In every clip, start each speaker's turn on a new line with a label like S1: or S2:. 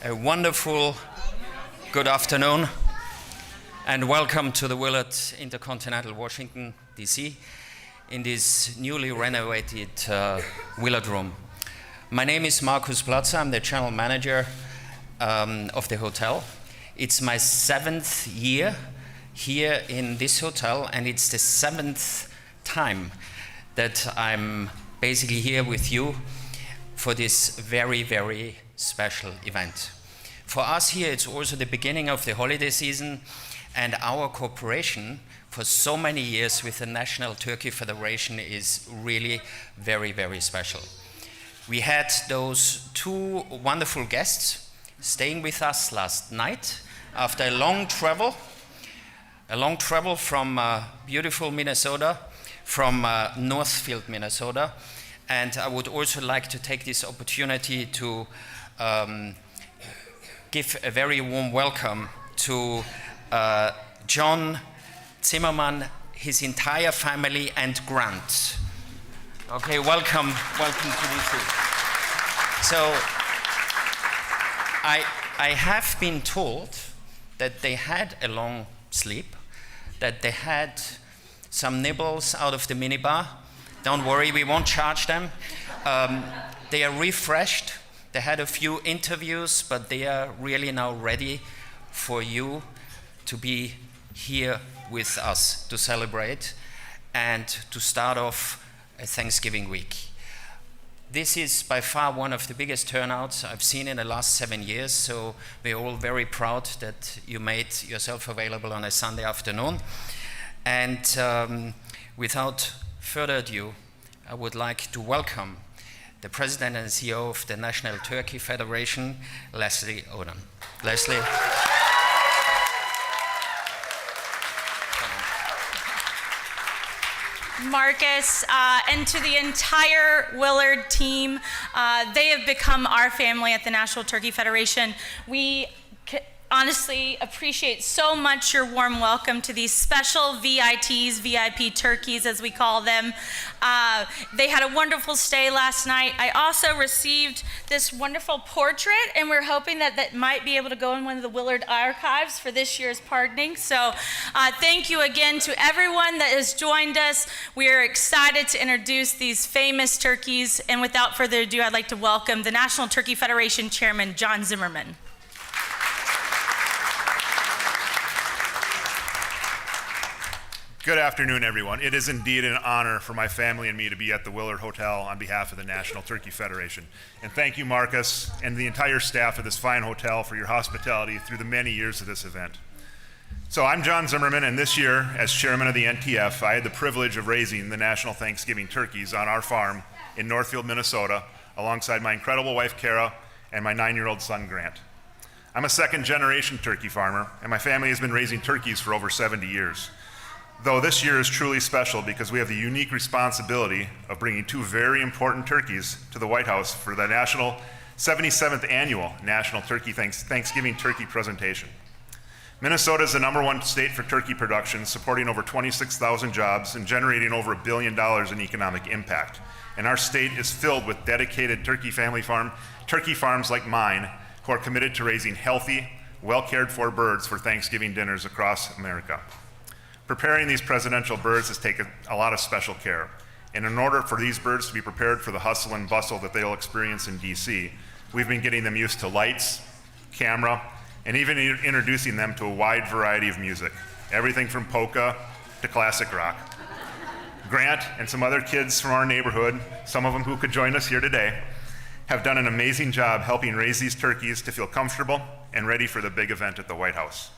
S1: A wonderful good afternoon and welcome to the Willard Intercontinental Washington, D.C. in this newly renovated Willard Room. My name is Markus Platzer. I'm the general manager of the hotel. It's my 7th year here in this hotel, and it's the 7th time that I'm basically here with you for this very, very special event. For us here, it's also the beginning of the holiday season, and our cooperation for so many years with the National Turkey Federation is really very, very special. We had those two wonderful guests staying with us last night after a long travel from beautiful Minnesota, from Northfield, Minnesota. And I would also like to take this opportunity to give a very warm welcome to John Zimmerman, his entire family, and Grant. Okay, welcome to DC. So, I have been told that they had a long sleep, that they had some nibbles out of the minibar. Don't worry, we won't charge them. They are refreshed. They had a few interviews, but they are really now ready for you to be here with us to celebrate and to start off a Thanksgiving week. This is by far one of the biggest turnouts I've seen in the last 7 years, so we're all very proud that you made yourself available on a Sunday afternoon. And without further ado, I would like to welcome the President and CEO of the National Turkey Federation, Leslie Odom. Leslie.
S2: Marcus, and to the entire Willard team, they have become our family at the National Turkey Federation. We honestly appreciate so much your warm welcome to these special VITs, VIP turkeys as we call them. They had a wonderful stay last night. I also received this wonderful portrait, and we're hoping that might be able to go in one of the Willard archives for this year's pardoning. So thank you again to everyone that has joined us. We are excited to introduce these famous turkeys, and without further ado, I'd like to welcome the National Turkey Federation Chairman John Zimmerman.
S3: Good afternoon, everyone. It is indeed an honor for my family and me to be at the Willard Hotel on behalf of the National Turkey Federation. And thank you, Marcus, and the entire staff of this fine hotel for your hospitality through the many years of this event. So I'm John Zimmerman, and this year, as chairman of the NTF, I had the privilege of raising the national Thanksgiving turkeys on our farm in Northfield, Minnesota, alongside my incredible wife, Kara, and my 9-year-old son, Grant. I'm a second-generation turkey farmer, and my family has been raising turkeys for over 70 years. Though this year is truly special because we have the unique responsibility of bringing two very important turkeys to the White House for the 77th Annual National Thanksgiving Turkey Presentation. Minnesota is the #1 state for turkey production, supporting over 26,000 jobs and generating over $1 billion in economic impact. And our state is filled with dedicated turkey farms like mine, who are committed to raising healthy, well-cared-for birds for Thanksgiving dinners across America. Preparing these presidential birds has taken a lot of special care. And in order for these birds to be prepared for the hustle and bustle that they'll experience in DC, we've been getting them used to lights, camera, and even introducing them to a wide variety of music, everything from polka to classic rock. Grant and some other kids from our neighborhood, some of them who could join us here today, have done an amazing job helping raise these turkeys to feel comfortable and ready for the big event at the White House.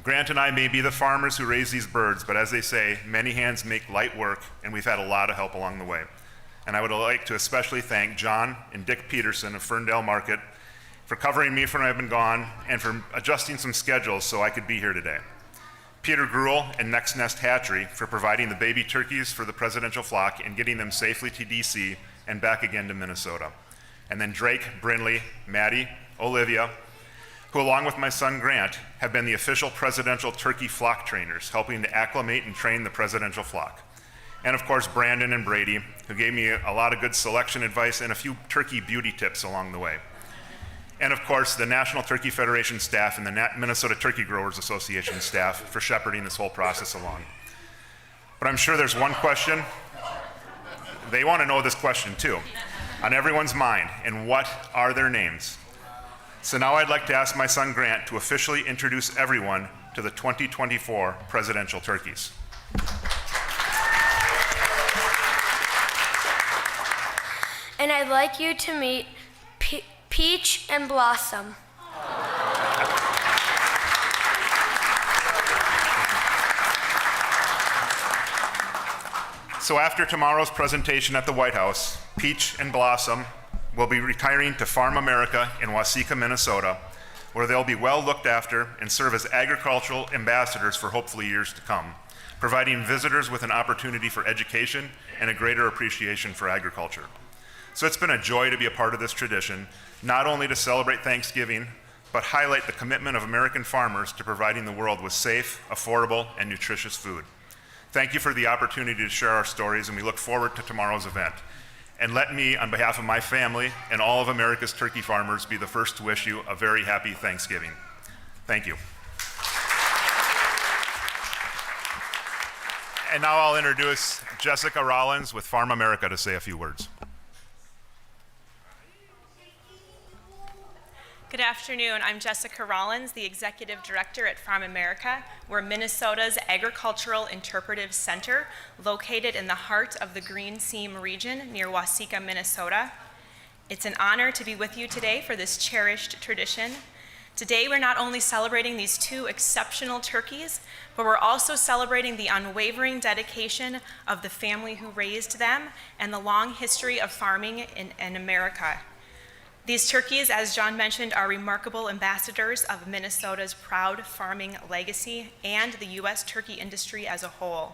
S3: Grant and I may be the farmers who raise these birds, but as they say, many hands make light work, and we've had a lot of help along the way. And I would like to especially thank John and Dick Peterson of Ferndale Market for covering me when I've been gone and for adjusting some schedules so I could be here today. Peter Gruel and Next Nest Hatchery for providing the baby turkeys for the presidential flock and getting them safely to DC and back again to Minnesota. And then Drake, Brinley, Maddie, Olivia, who along with my son Grant have been the official presidential turkey flock trainers, helping to acclimate and train the presidential flock. And of course, Brandon and Brady, who gave me a lot of good selection advice and a few turkey beauty tips along the way. and of course the National Turkey Federation staff and the Minnesota Turkey Growers Association staff for shepherding this whole process along. But I'm sure there's one question, they want to know this question too, on everyone's mind, and what are their names? So now I'd like to ask my son Grant to officially introduce everyone to the 2024 presidential turkeys.
S4: And I'd like you to meet Peach and Blossom.
S3: So after tomorrow's presentation at the White House, Peach and Blossom will be retiring to Farm America in Waseca, Minnesota, where they'll be well looked after and serve as agricultural ambassadors for hopefully years to come, providing visitors with an opportunity for education and a greater appreciation for agriculture. So it's been a joy to be a part of this tradition, not only to celebrate Thanksgiving, but highlight the commitment of American farmers to providing the world with safe, affordable, and nutritious food. Thank you for the opportunity to share our stories, and we look forward to tomorrow's event. And let me, on behalf of my family and all of America's turkey farmers, be the first to wish you a very happy Thanksgiving. Thank you. And now I'll introduce Jessica Rollins with Farm America to say a few words.
S5: Good afternoon. I'm Jessica Rollins, the Executive Director at Farm America. We're Minnesota's Agricultural Interpretive Center, located in the heart of the Green Seam region near Waseca, Minnesota. It's an honor to be with you today for this cherished tradition. Today, we're not only celebrating these two exceptional turkeys, but we're also celebrating the unwavering dedication of the family who raised them and the long history of farming in America. These turkeys, as John mentioned, are remarkable ambassadors of Minnesota's proud farming legacy and the U.S. turkey industry as a whole.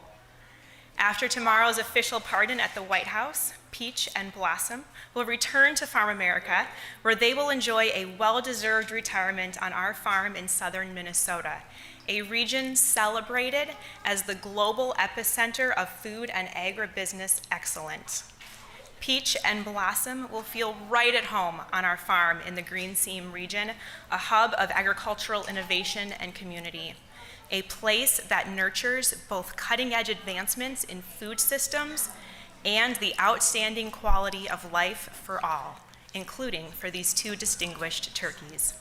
S5: After tomorrow's official pardon at the White House, Peach and Blossom will return to Farm America, where they will enjoy a well-deserved retirement on our farm in southern Minnesota, a region celebrated as the global epicenter of food and agribusiness excellence. Peach and Blossom will feel right at home on our farm in the Green Seam region, a hub of agricultural innovation and community, a place that nurtures both cutting-edge advancements in food systems and the outstanding quality of life for all, including for these two distinguished turkeys.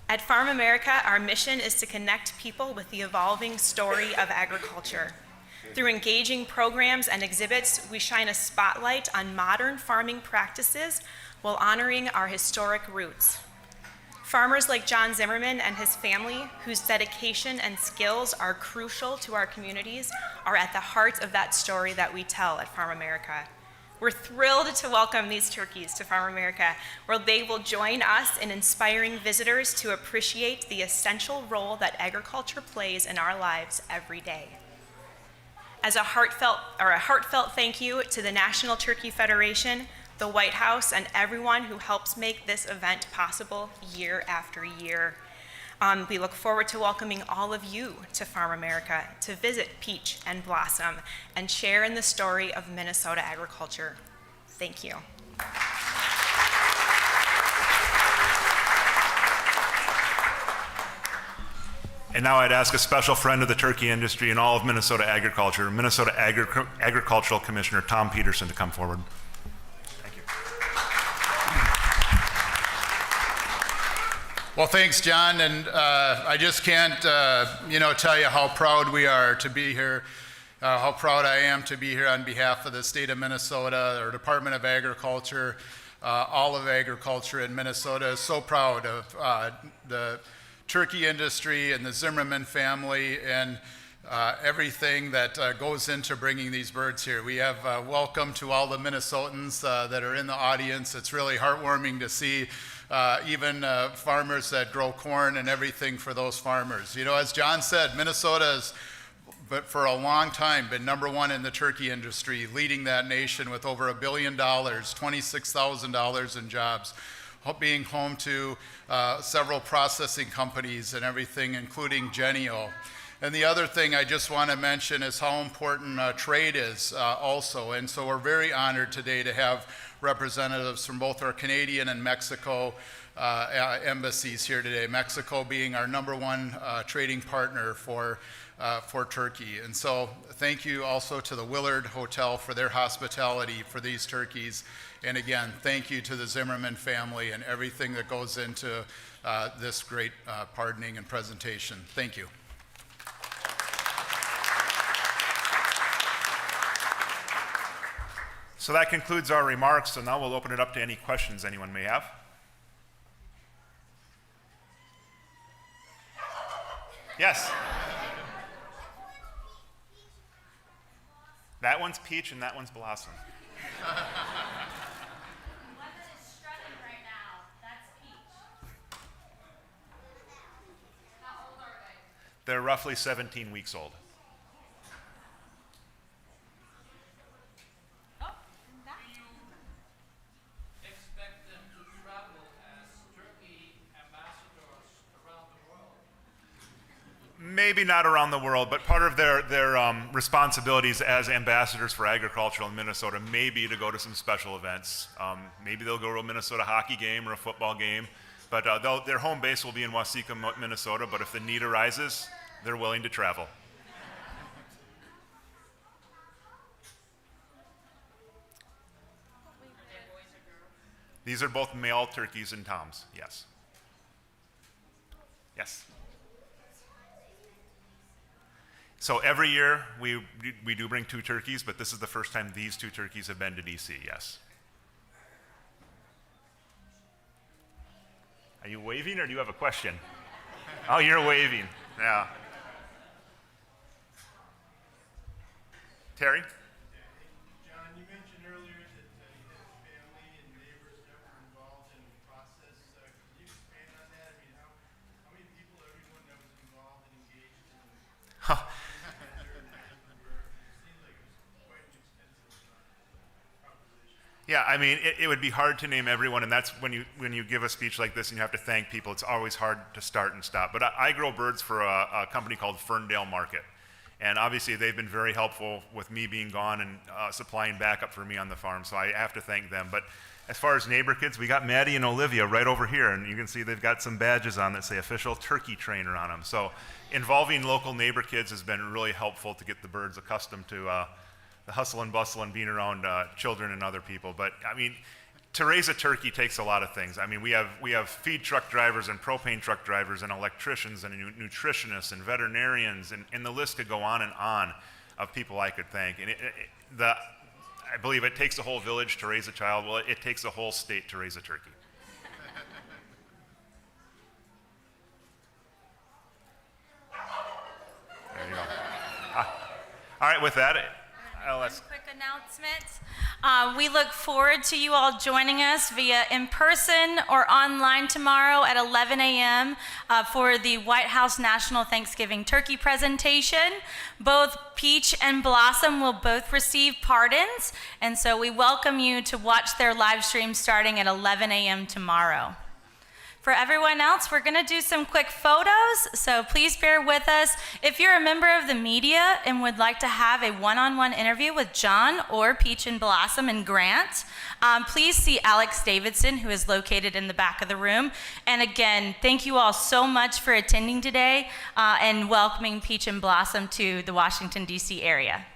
S5: At Farm America, our mission is to connect people with the evolving story of agriculture. Through engaging programs and exhibits, we shine a spotlight on modern farming practices while honoring our historic roots. Farmers like John Zimmerman and his family, whose dedication and skills are crucial to our communities, are at the heart of that story that we tell at Farm America. We're thrilled to welcome these turkeys to Farm America, where they will join us in inspiring visitors to appreciate the essential role that agriculture plays in our lives every day. As a heartfelt thank you to the National Turkey Federation, the White House, and everyone who helps make this event possible year after year. We look forward to welcoming all of you to Farm America to visit Peach and Blossom and share in the story of Minnesota agriculture. Thank you.
S3: And now I'd ask a special friend of the turkey industry and all of Minnesota agriculture, Minnesota Agricultural Commissioner Tom Peterson, to come forward. Thank you.
S6: Well, thanks, John, and I just can't, tell you how proud we are to be here, how proud I am to be here on behalf of the state of Minnesota, our Department of Agriculture, all of agriculture in Minnesota is so proud of the turkey industry and the Zimmerman family and everything that goes into bringing these birds here. We have welcome to all the Minnesotans that are in the audience. It's really heartwarming to see even farmers that grow corn and everything for those farmers. You know, as John said, Minnesota has, but for a long time, been #1 in the turkey industry, leading that nation with over $1 billion, $26,000 in jobs, being home to several processing companies and everything, including Genio. And the other thing I just want to mention is how important trade is also. And so we're very honored today to have representatives from both our Canadian and Mexico embassies here today. Mexico being our #1 trading partner for turkey. And so thank you also to the Willard Hotel for their hospitality for these turkeys. And again, thank you to the Zimmerman family and everything that goes into this great pardoning and presentation. Thank you.
S3: So that concludes our remarks, so now we'll open it up to any questions anyone may have. Yes? That one's Peach and that one's Blossom.
S2: The one that is strutting right now, that's Peach. How old are they?
S3: They're roughly 17 weeks old.
S2: Oh, and that.
S7: Expect them to travel as turkey ambassadors around the world?
S3: Maybe not around the world, but part of their responsibilities as ambassadors for agriculture in Minnesota may be to go to some special events. Maybe they'll go to a Minnesota hockey game or a football game, but their home base will be in Waseca, Minnesota, but if the need arises, they're willing to travel. These are both male turkeys and toms, yes. Yes. So every year we do bring 2 turkeys, but this is the first time these 2 turkeys have been to DC, yes. Are you waving or do you have a question? Oh, you're waving, yeah. Terry?
S8: John, you mentioned earlier that you had family and neighbors that were involved in the process. Could you expand on that? I mean, how many people, everyone that was involved and engaged in
S3: Huh. Yeah, I mean, it would be hard to name everyone, and that's when you give a speech like this and you have to thank people, it's always hard to start and stop. But I grow birds for a company called Ferndale Market, and obviously they've been very helpful with me being gone and supplying backup for me on the farm, so I have to thank them. But as far as neighbor kids, we got Maddie and Olivia right over here, and you can see they've got some badges on that say official turkey trainer on them. So involving local neighbor kids has been really helpful to get the birds accustomed to the hustle and bustle and being around children and other people. But I mean, to raise a turkey takes a lot of things. I mean, we have feed truck drivers and propane truck drivers and electricians and nutritionists and veterinarians, and the list could go on of people I could thank. And I believe it takes a whole village to raise a child. Well, it takes a whole state to raise a turkey. There you go. All right, with that,
S2: One quick announcement. We look forward to you all joining us via in person or online tomorrow at 11 a.m. For the White House National Thanksgiving Turkey presentation. Both Peach and Blossom will both receive pardons, and so we welcome you to watch their live stream starting at 11 a.m. tomorrow. For everyone else, we're going to do some quick photos, so please bear with us. If you're a member of the media and would like to have a one-on-one interview with John or Peach and Blossom and Grant, please see Alex Davidson, who is located in the back of the room. And again, thank you all so much for attending today and welcoming Peach and Blossom to the Washington, D.C. area.